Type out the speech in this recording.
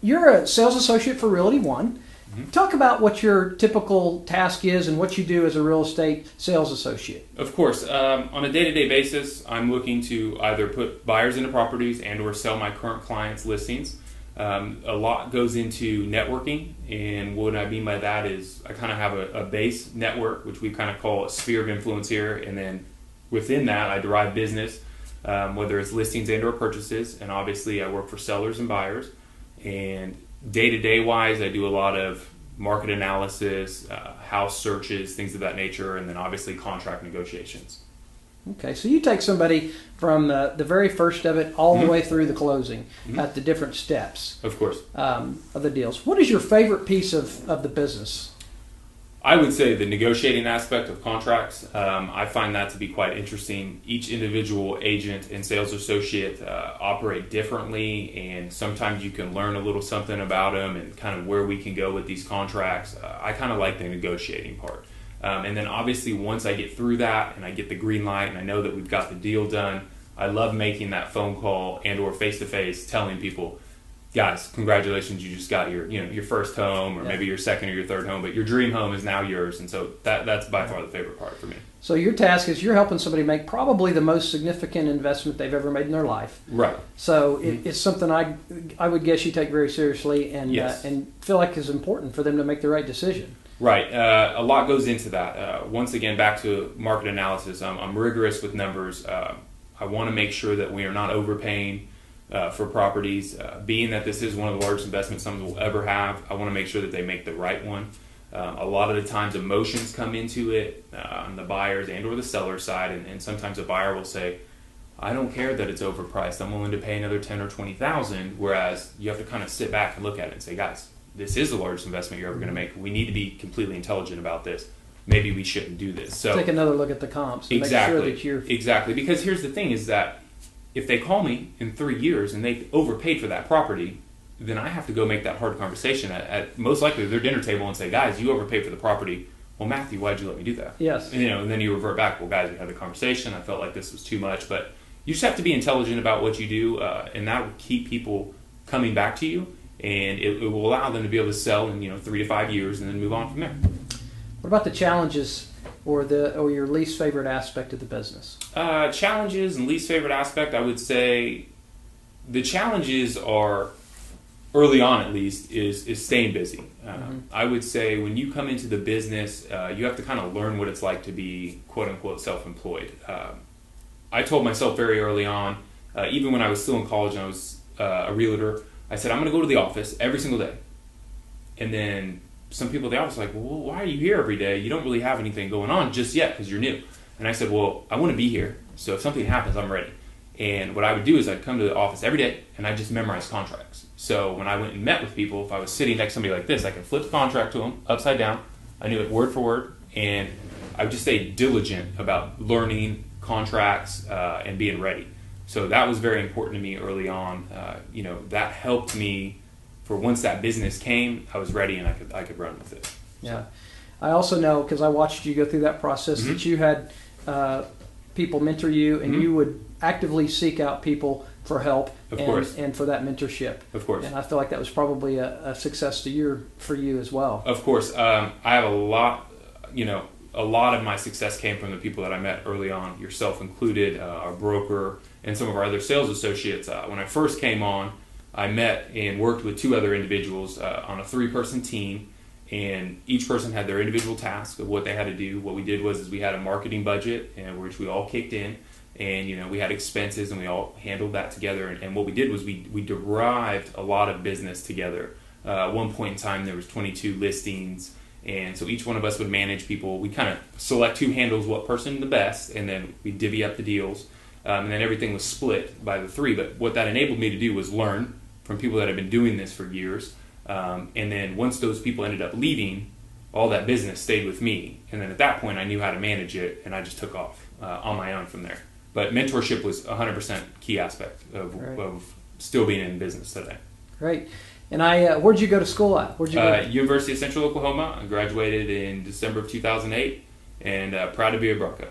You're a sales associate for Realty One. Mm-hmm. Talk about what your typical task is and what you do as a real estate sales associate. Of course. On a day-to-day basis, I'm looking to either put buyers into properties and or sell my current clients' listings. A lot goes into networking, and what I mean by that is I kind of have a base network, which we kind of call a sphere of influence here, and then within that I derive business, whether it's listings and or purchases, and obviously I work for sellers and buyers. And day-to-day wise, I do a lot of market analysis, house searches, things of that nature, and then obviously contract negotiations. Okay, so you take somebody from the very first of it all the way through the closing at the different steps Of course. of the deals. What is your favorite piece of the business? I would say the negotiating aspect of contracts. I find that to be quite interesting. Each individual agent and sales associate operate differently, and sometimes you can learn a little something about them and kind of where we can go with these contracts. I kind of like the negotiating part. And then obviously once I get through that and I get the green light and I know that we've got the deal done, I love making that phone call and or face-to-face telling people, guys, congratulations, you just got your first home, or maybe your second or your third home, but your dream home is now yours. And so that's by far the favorite part for me. So your task is you're helping somebody make probably the most significant investment they've ever made in their life. Right. So it's something I would guess you take very seriously and Yes. and feel like is important for them to make the right decision. Right. A lot goes into that. Once again, back to market analysis, I'm rigorous with numbers. I want to make sure that we are not overpaying for properties. Being that this is one of the largest investments someone will ever have, I want to make sure that they make the right one. A lot of the times emotions come into it on the buyers and or the seller side, and sometimes a buyer will say, I don't care that it's overpriced, I'm willing to pay another 10 or 20,000, whereas you have to kind of sit back and look at it and say, guys, this is the largest investment you're ever going to make. We need to be completely intelligent about this. Maybe we shouldn't do this. So take another look at the comps and exactly, make sure that you're exactly. Because here's the thing is that if they call me in 3 years and they overpaid for that property, then I have to go make that hard conversation at most likely their dinner table and say, guys, you overpaid for the property. Well, Matthew, why'd you let me do that? Yes. And then you revert back, well, guys, we had the conversation. I felt like this was too much. But you just have to be intelligent about what you do, and that will keep people coming back to you, and it will allow them to be able to sell in 3 to 5 years and then move on from there. What about the challenges or your least favorite aspect of the business? Challenges and least favorite aspect, I would say the challenges are, early on at least, is staying busy. I would say when you come into the business, you have to kind of learn what it's like to be quote-unquote self-employed. I told myself very early on, even when I was still in college and I was a realtor, I said, I'm going to go to the office every single day. And then some people at the office were like, well, why are you here every day? You don't really have anything going on just yet because you're new. And I said, well, I want to be here. So if something happens, I'm ready. And what I would do is I'd come to the office every day and I'd just memorize contracts. So when I went and met with people, if I was sitting next to somebody like this, I could flip the contract to them upside down. I knew it word for word. And I would just stay diligent about learning contracts and being ready. So that was very important to me early on. That helped me for once that business came, I was ready and I could run with it. Yeah. I also know, because I watched you go through that process, that you had people mentor you, and you would actively seek out people for help and for that mentorship. Of course. And I feel like that was probably a success for you as well. Of course. I have a lot of my success came from the people that I met early on, yourself included, our broker, and some of our other sales associates. When I first came on, I met and worked with 2 other individuals on a 3-person team, and each person had their individual task of what they had to do. What we did was we had a marketing budget, which we all kicked in, and we had expenses, and we all handled that together. And what we did was we derived a lot of business together. At one point in time, there was 22 listings. And so each one of us would manage people. We kind of select who handles what person the best, and then we divvy up the deals. And then everything was split by the 3. But what that enabled me to do was learn from people that have been doing this for years. And then once those people ended up leaving, all that business stayed with me. And then at that point, I knew how to manage it, and I just took off on my own from there. But mentorship was 100% key aspect of still being in business today. Great. And where'd you go to school at? Where'd you go? University of Central Oklahoma. I graduated in December of 2008, and proud to be a Bronco.